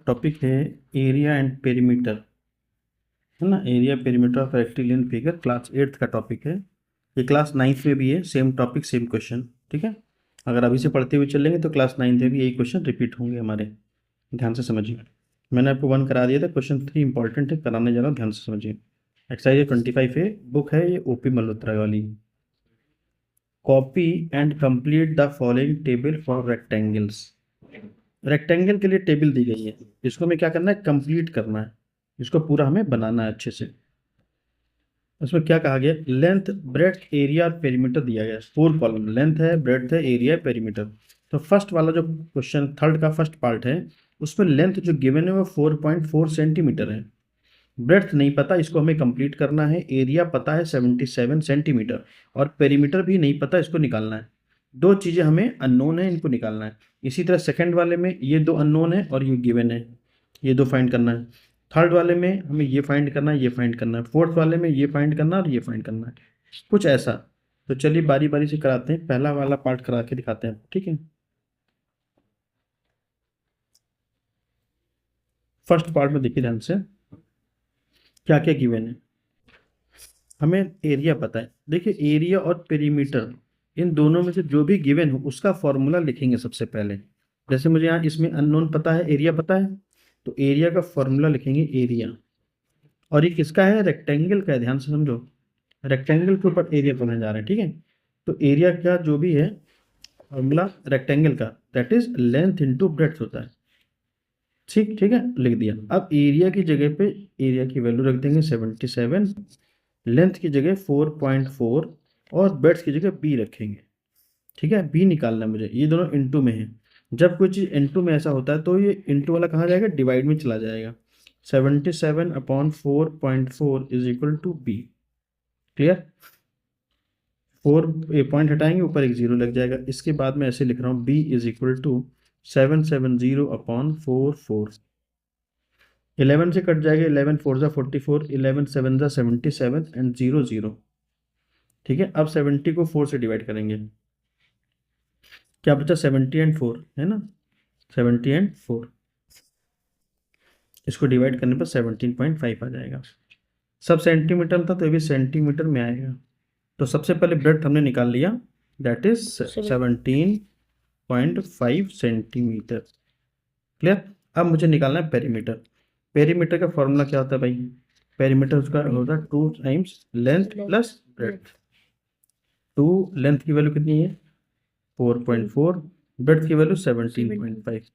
Topic है area and perimeter, है ना। Area perimeter of rectangular figure class 8 का टॉपिक है। ये क्लास 9 में भी है, सेम टॉपिक सेम क्वेश्चन। ठीक है, अगर अभी से पढ़ते हुए चलेंगे तो क्लास 9 में भी यही क्वेश्चन रिपीट होंगे हमारे। ध्यान से समझिए, मैंने आपको 1 करा दिया था, क्वेश्चन 3 इंपॉर्टेंट है, कराने जा रहा हूँ, ध्यान से समझिए। एक्सरसाइज 25 है, बुक है ये ओपी मल्होत्रा वाली। Copy and complete the following table for rectangles. Rectangle के लिए टेबल दी गई है, इसको हमें क्या करना है, कंप्लीट करना है, इसको पूरा हमें बनाना है अच्छे से। उसमें क्या कहा गया, लेंथ ब्रेड्थ एरिया और पेरीमीटर दिया गया है। 4 कॉलम, लेंथ है, ब्रेड्थ है, एरिया है, पेरीमीटर। तो फर्स्ट वाला जो क्वेश्चन थर्ड का फर्स्ट पार्ट है, उसमें लेंथ जो गिवन है वो 4.4 सेंटीमीटर है। ब्रेड्थ नहीं पता, इसको हमें कंप्लीट करना है। एरिया पता है 77 सेंटीमीटर, और पेरीमीटर भी नहीं पता, इसको निकालना है। दो चीज़ें हमें अननोन है, इनको निकालना है। इसी तरह सेकंड वाले में ये दो अननोन है और ये गिवन है, ये दो फाइंड करना है। थर्ड वाले में हमें ये फाइंड करना है, ये फाइंड करना है। फोर्थ वाले में ये फाइंड करना है और ये फाइंड करना है, कुछ ऐसा। तो चलिए बारी बारी से कराते हैं, पहला वाला पार्ट करा के दिखाते हैं, ठीक है। फर्स्ट पार्ट में देखिए ध्यान से, क्या क्या गिवन है। हमें एरिया पता है, देखिए एरिया और पेरीमीटर, इन दोनों में से जो भी गिवन हो उसका फॉर्मूला लिखेंगे सबसे पहले। जैसे मुझे यहाँ इसमें अननोन पता है, एरिया पता है, तो एरिया का फॉर्मूला लिखेंगे एरिया। और ये किसका है, रेक्टेंगल का है, ध्यान से समझो, रेक्टेंगल के ऊपर एरिया बनाने जा रहे हैं, ठीक है। तो एरिया का जो भी है फॉर्मूला रेक्टेंगल का, that is length into breadth होता है। ठीक ठीक है, लिख दिया। अब एरिया की जगह पे एरिया की वैल्यू रख देंगे 77, लेंथ की जगह 4.4 और ब्रेड्थ की जगह बी रखेंगे। ठीक है, बी निकालना है मुझे, ये दोनों इनटू में है। जब कोई चीज़ इनटू में ऐसा होता है तो ये इनटू वाला कहाँ जाएगा, डिवाइड में चला जाएगा। 77/4.4 is equal to B. Clear, 4 point हटाएंगे, ऊपर एक जीरो लग जाएगा। इसके बाद मैं ऐसे लिख रहा हूँ, बी इज इक्वल टू 770/4. 11 से कट जाएगा, 11 4 जा 44, 11 7 जा 77 एंड 0 0। ठीक है, अब 70 को 4 से डिवाइड करेंगे, क्या बचा, 70 एंड 4 है ना, 70 एंड 4। इसको डिवाइड करने पर 17.5 आ जाएगा। सब सेंटीमीटर था तो ये भी सेंटीमीटर में आएगा। तो सबसे पहले ब्रेड्थ हमने निकाल लिया, दैट इज 17.5 सेंटीमीटर। क्लियर, अब मुझे निकालना है पेरीमीटर। पेरीमीटर का फॉर्मूला क्या होता है भाई, पेरीमीटर उसका होता है 2 times length plus breadth. 2 length की वैल्यू कितनी है 4.4, ब्रेड्थ की वैल्यू 17.5।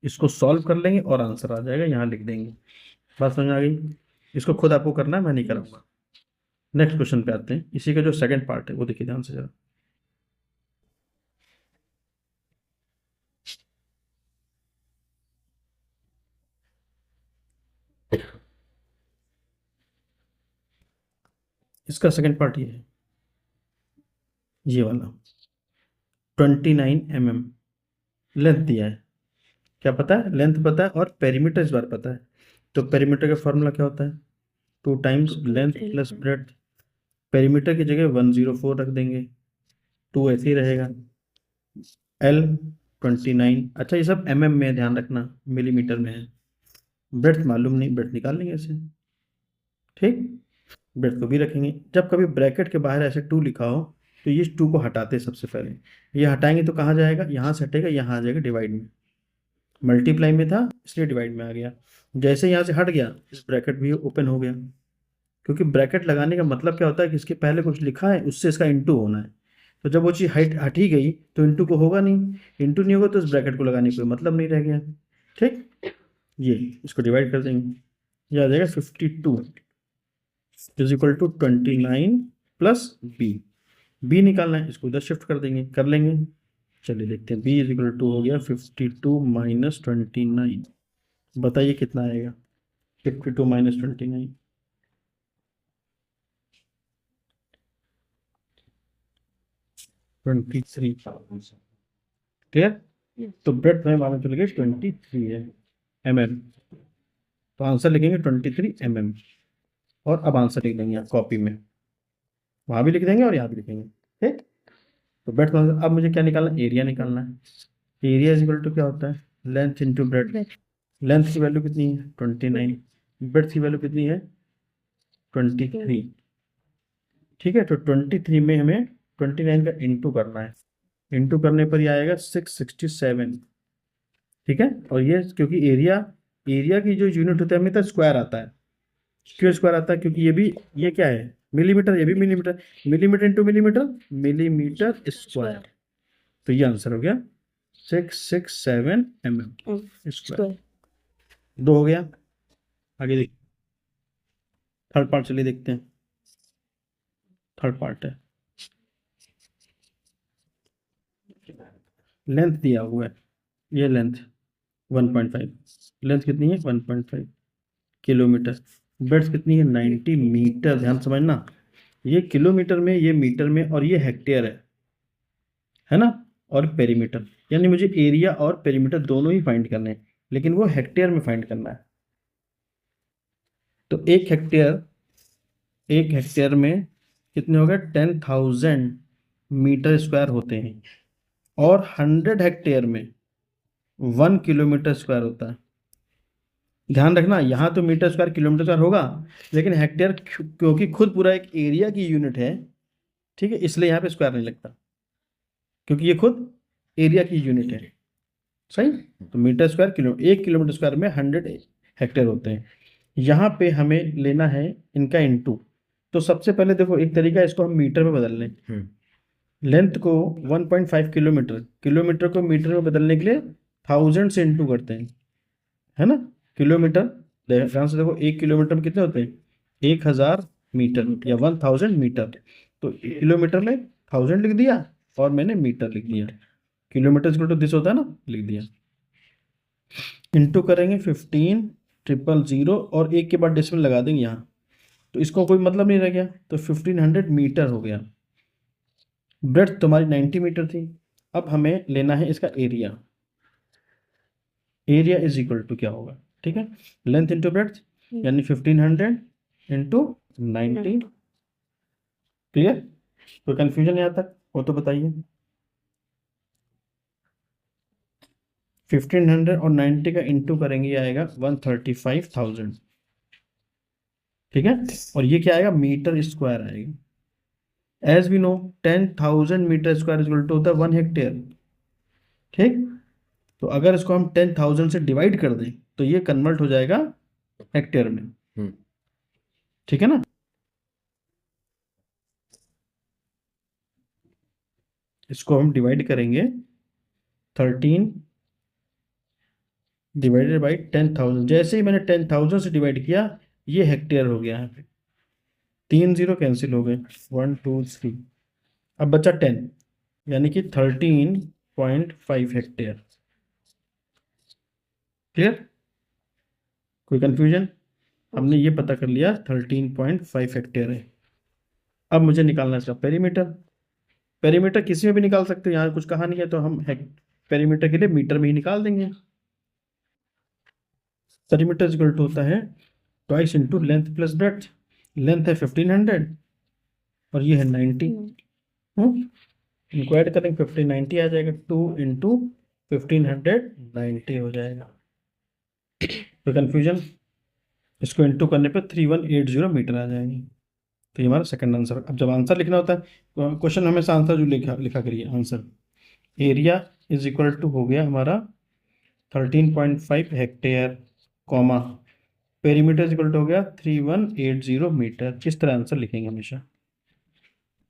इसको सॉल्व कर लेंगे और आंसर आ जाएगा, यहाँ लिख देंगे। बात समझ आ गई, इसको खुद आपको करना है, मैं नहीं कराऊंगा। नेक्स्ट क्वेश्चन पे आते हैं, इसी का जो सेकंड पार्ट है वो देखिए ध्यान से जरा। इसका सेकंड पार्ट ये है, ये वाला 29 mm लेंथ दिया है। क्या पता है, लेंथ पता है और पेरीमीटर इस बार पता है। तो पेरीमीटर का फॉर्मूला क्या होता है, 2 times length plus breadth. Perimeter की जगह 104 रख देंगे, 2 ऐसे ही रहेगा। L 29, अच्छा ये सब mm में है, ध्यान रखना, मिलीमीटर में है। ब्रेड्थ मालूम नहीं, ब्रेड्थ निकाल लेंगे ऐसे, ठीक। ब्रेड्थ को भी रखेंगे। जब कभी ब्रैकेट के बाहर ऐसे 2 लिखा हो तो ये 2 को हटाते हैं सबसे पहले। ये हटाएंगे तो कहाँ जाएगा, यहाँ से हटेगा, यहाँ आ जाएगा डिवाइड में। मल्टीप्लाई में था इसलिए डिवाइड में आ गया। जैसे यहाँ से हट गया, इस ब्रैकेट भी ओपन हो गया। क्योंकि ब्रैकेट लगाने का मतलब क्या होता है कि इसके पहले कुछ लिखा है, उससे इसका इंटू होना है। तो जब वो चीज़ हट ही गई तो इंटू को होगा नहीं, इंटू नहीं होगा तो इस ब्रैकेट को लगाने का कोई मतलब नहीं रह गया। ठीक, ये इसको डिवाइड कर देंगे, ये आ जाएगा 52 is equal to 29 plus B. B निकालना है, इसको उधर शिफ्ट कर देंगे, कर लेंगे। चलिए देखते हैं, बी इज इक्वल टू हो गया 52 माइनस 29। बताइए कितना आएगा, 52 माइनस 29, 23। क्लियर, तो ब्रेड में मालूम चल गया 23 है mm, तो आंसर लिखेंगे 23 mm। और अब आंसर लिख देंगे कॉपी में, वहाँ भी लिख देंगे और यहाँ भी लिखेंगे, ठीक। तो ब्रेड, अब मुझे क्या निकालना है, एरिया निकालना है। एरिया इज इक्वल टू क्या होता है, लेंथ इंटू ब्रेड। लेंथ की वैल्यू कितनी है 29, ब्रेड्थ की वैल्यू कितनी है 23। ठीक है, तो 23 में हमें 29 का इंटू करना है, इंटू करने पर ये आएगा 667। ठीक है, और ये क्योंकि एरिया एरिया की जो यूनिट होता है हमें तो स्क्वायर आता है। क्यों स्क्वायर आता है? क्योंकि ये क्या है मिलीमीटर, ये भी millimetre, millimetre into millimetre, millimetre square. तो ये आंसर हो गया 667 mm स्क्वायर। 2 हो गया। आगे देख, थर्ड पार्ट चलिए देखते हैं। थर्ड पार्ट है, लेंथ दिया हुआ है, ये लेंथ 1.5, लेंथ कितनी है 1.5 किलोमीटर, ब्रेड्थ कितनी है 90 मीटर। ध्यान समझना, ये किलोमीटर में, ये मीटर में, और ये हेक्टेयर है ना, और पेरीमीटर, यानी मुझे एरिया और पेरीमीटर दोनों ही फाइंड करने हैं, लेकिन वो हेक्टेयर में फाइंड करना है। तो एक हेक्टेयर में कितने हो गए 10,000 मीटर स्क्वायर होते हैं, और 100 हेक्टेयर में 1 किलोमीटर स्क्वायर होता है। ध्यान रखना, यहाँ तो मीटर स्क्वायर किलोमीटर स्क्वायर होगा, लेकिन हेक्टेयर क्योंकि खुद पूरा एक एरिया की यूनिट है, ठीक है, इसलिए यहाँ पे स्क्वायर नहीं लगता, क्योंकि ये खुद एरिया की यूनिट है। सही, तो metre square kilo, 1 kilometre square में 100 हेक्टेयर होते हैं। यहाँ पे हमें लेना है इनका इंटू। तो सबसे पहले देखो, एक तरीका है, इसको हम मीटर में बदल लें। लेंथ को 1.5 किलोमीटर, किलोमीटर को मीटर में बदलने के लिए 1000 से इंटू करते हैं, है ना। किलोमीटर, ध्यान से देखो, 1 किलोमीटर में कितने होते हैं 1000 मीटर या 1000 मीटर। तो किलोमीटर में 1000 लिख दिया और मैंने मीटर लिख दिया, किलोमीटर इक्वल टू दिस होता है ना, लिख दिया। इंटू करेंगे 15,000 और एक के बाद डेसिमल लगा देंगे यहाँ, तो इसको कोई मतलब नहीं रह गया, तो 1500 मीटर हो गया। ब्रेड्थ तुम्हारी 90 मीटर थी। अब हमें लेना है इसका area, area is equal to क्या होगा, ठीक है, लेंथ इंटू ब्रेड्थ, यानी 1500 इंटू 90। क्लियर? कोई कंफ्यूजन यहाँ तक हो तो बताइए। 1500 और 90 का इंटू करेंगे, ये आएगा 135,000। ठीक है, और ये क्या आएगा मीटर स्क्वायर आएगा। As we know 10,000 metre square is equal to होता है 1 हेक्टेयर। ठीक, तो अगर इसको हम 10,000 से डिवाइड कर दें तो ये कन्वर्ट हो जाएगा हेक्टेयर में। ठीक है ना, इसको हम डिवाइड करेंगे 13 डिवाइडेड बाई 10,000। जैसे ही मैंने 10,000 से डिवाइड किया, ये हेक्टेयर हो गया यहाँ पे, 3 0 कैंसिल हो गए, 1 2 3, अब बचा 10, यानी कि 13.5 हेक्टेयर। क्लियर? कोई कंफ्यूजन? हमने ये पता कर लिया 13.5 हेक्टेयर है। अब मुझे निकालना है इसका पेरीमीटर। पेरीमीटर किसी में भी निकाल सकते हो, यहाँ कुछ कहा नहीं है, तो हम पेरीमीटर के लिए मीटर में ही निकाल देंगे। पेरीमीटर इक्वल टू होता है twice into length plus breadth. Length है 1500 और ये है 90। इनको ऐड करेंगे 1590 आ जाएगा, 2 इंटू 1590 हो जाएगा। तो कन्फ्यूजन, इसको इंटू करने पे 3180 मीटर आ जाएगी। तो ये हमारा सेकंड आंसर। अब जब आंसर लिखना होता है, क्वेश्चन हमेशा आंसर जो लिखा करिए answer. Area is equal to हो गया हमारा 13.5 hectare, comma perimeter equal to हो गया 3180 मीटर। किस तरह आंसर लिखेंगे हमेशा,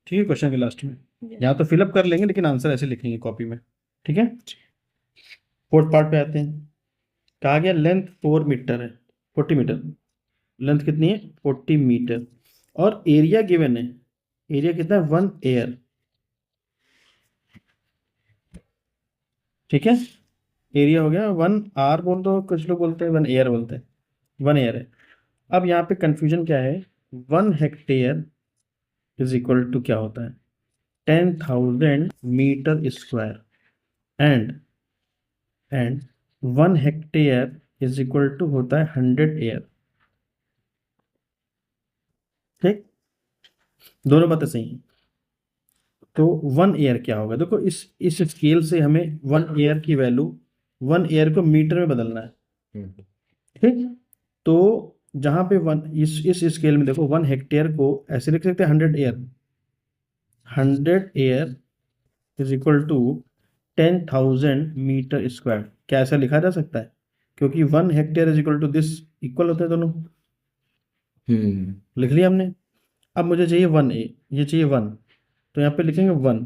ठीक है, क्वेश्चन के लास्ट में। यहाँ तो फिलअप कर लेंगे, लेकिन आंसर ऐसे लिखेंगे कॉपी में। ठीक है, फोर्थ पार्ट पे आते हैं। कहा गया लेंथ 4 मीटर है, 40 मीटर, लेंथ कितनी है 40 मीटर, और एरिया गिवन है, एरिया कितना है 1 एयर। ठीक है, एरिया हो गया 1 आर बोल दो, कुछ लोग बोलते हैं 1 एयर बोलते हैं, 1 एयर है। अब यहाँ पे कंफ्यूजन क्या है, 1 हेक्टेयर इज इक्वल टू क्या होता है 10,000 metre square, and 1 hectare is equal to होता है 100 एयर। ठीक, दोनों बातें सही हैं। तो 1 एयर क्या होगा, देखो इस स्केल से हमें 1 एयर की वैल्यू, 1 एयर को मीटर में बदलना है। ठीक। तो जहाँ पे वन इस स्केल में देखो 1 हेक्टेयर को ऐसे लिख सकते हैं 100 are is equal to 10,000 metre square. क्या ऐसा लिखा जा सकता है? क्योंकि 1 hectare is equal to this, equal होते हैं दोनों। लिख लिया हमने। अब मुझे चाहिए 1 ये चाहिए 1, तो यहाँ पे लिखेंगे 1।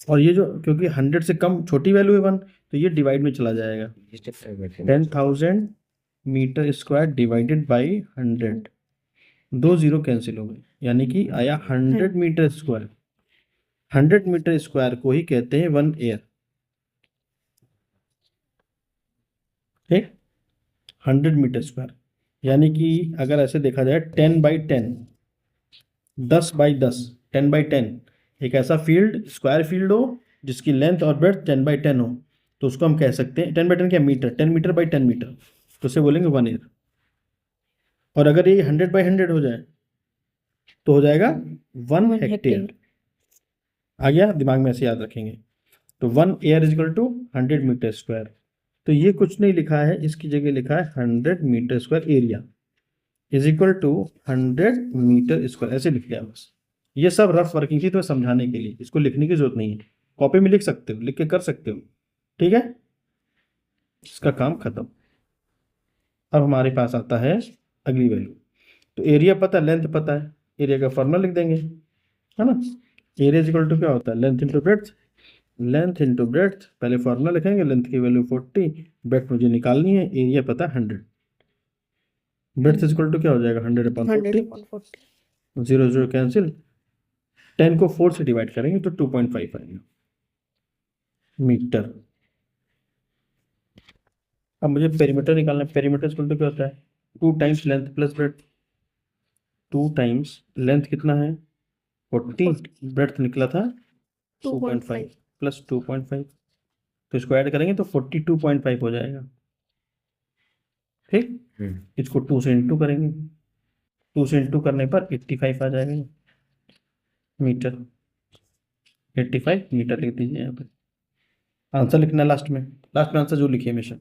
और ये जो, क्योंकि 100 से कम छोटी वैल्यू है 1, तो ये डिवाइड में चला जाएगा। 10,000 metre square divided by 100, 2 0 cancel हो गए, यानी कि आया 100 मीटर स्क्वायर। 100 मीटर स्क्वायर को ही कहते हैं 1 एयर। ठीक, 100 मीटर स्क्वायर, यानी कि अगर ऐसे देखा जाए 10/10, 10/10, 10/10 एक ऐसा फील्ड, स्क्वायर फील्ड हो जिसकी लेंथ और ब्रेड्थ 10/10 हो, तो उसको हम कह सकते हैं 10/10 क्या, मीटर, 10 मीटर बाई 10 मीटर, तो उसे बोलेंगे 1 एयर। और अगर ये 100/100 हो जाए तो हो जाएगा 1 हेक्टेयर। आ गया दिमाग में, ऐसे याद रखेंगे। तो 1 are is equal to 100 metre square. तो ये कुछ नहीं लिखा है, इसकी जगह लिखा है 100 metre square area is equal to 100 metre square, ऐसे लिख लिया बस। ये सब रफ वर्किंग थी तो समझाने के लिए, इसको लिखने की जरूरत नहीं है। कॉपी में लिख सकते हो, लिख के कर सकते हो, ठीक है। इसका काम खत्म। अब हमारे पास आता है अगली वैल्यू। तो एरिया पता है, लेंथ पता है, एरिया का फॉर्मूला लिख देंगे, है ना। एरिया इज इक्वल टू क्या होता है, length into breadth. Length into breadth, पहले फॉर्मूला लिखेंगे, लेंथ की वैल्यू 40, ब्रेड्थ मुझे निकालनी है, एरिया पता है 100। ब्रेड्थ इज इक्वल टू क्या हो जाएगा, 100/40, 0 0 कैंसिल, 10 को 4 से डिवाइड करेंगे तो 2.5 आएगा मीटर। अब मुझे पेरीमीटर निकालना है। पेरीमीटर इज इक्वल टू क्या होता है, 2 times length plus breadth. 2 times length कितना है 40, ब्रेड्थ निकला था 2.5 प्लस 2.5, तो इसको ऐड करेंगे तो 42.5 हो जाएगा। ठीक, इसको 2 से इंटू करेंगे, 2 से इंटू करने पर 85 आ जाएगा मीटर। 85 मीटर लिख दीजिए यहाँ पे। आंसर लिखना है लास्ट में, लास्ट में आंसर जो लिखिए हमेशा।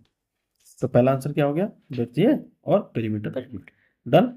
तो पहला आंसर क्या हो गया, ब्रेड्थ और पेरीमीटर। डन।